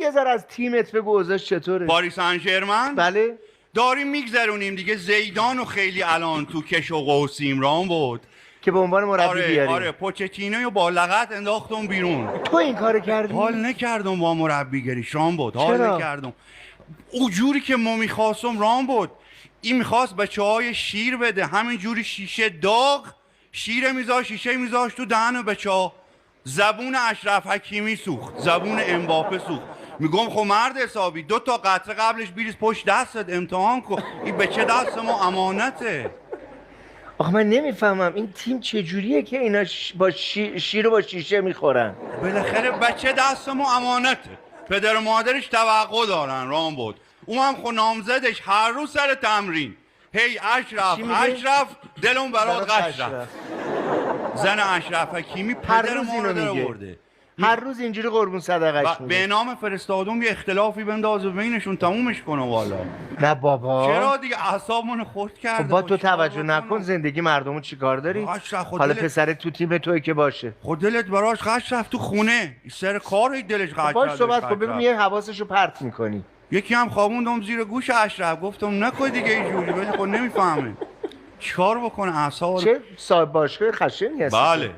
یه ذره از تیمت بگو اوضاعش چطوره؟ پاریس سن ژرمن بله داریم میگذرونیم دیگه. زیدان و خیلی الان تو کش و قوسیم رام بود که به عنوان مربی آره بیاریم. آره پوچتینو رو با لغت انداختم بیرون. تو این کارو کردی؟ حال نکردم با مربیگری رام بود. حال چرا؟ نکردم اون جوری که ما میخواستم رام بود. این میخواست بچه‌های شیر بده، همین جوری شیشه داغ شیر میذاشت، شیشه میذاشت تو دهن بچه‌ها. زبون اشرف حکیمی سوخت، زبون امباپه سوخت. میگم خب مرد حسابی 2 تا قطره قبلش بریز پشت دستت امتحان کن. این به چه دست ما امانته. آخه من نمیفهمم این تیم چجوریه که اینا با شیر رو با شیشه میخورن؟ بالاخره بچه دست ما امانته. پدر و مادرش توقع دارن رام بود. اون هم خود نامزدش هر روز سر تمرین هی اشرف دلم برات اشرف. زن اشرف حکیمی پدر ما رو در آورده. هر روز اینجوری قربون صدقش میده. به نام فرستادم یه اختلافی بندازه بینشون تمومش کنه والا. نه بابا چرا دیگه اعصابمون خرد کرده. با تو توجه نکن زندگی مردمو چیکار داری؟ حالا پسر تو تیم توی که باشه. خود دلت براش خش رفت تو خونه سر کار دلش خش باش صحبت کن ببین یه حواسشو پرت میکنی. یکی هم خوابوندم زیر گوش اشرف گفتم نکن دیگه اینجوری ولی خود نمیفهمه چیکار بکنه اعصاب. چه صاحب باشگاه خشنی هستی؟ بله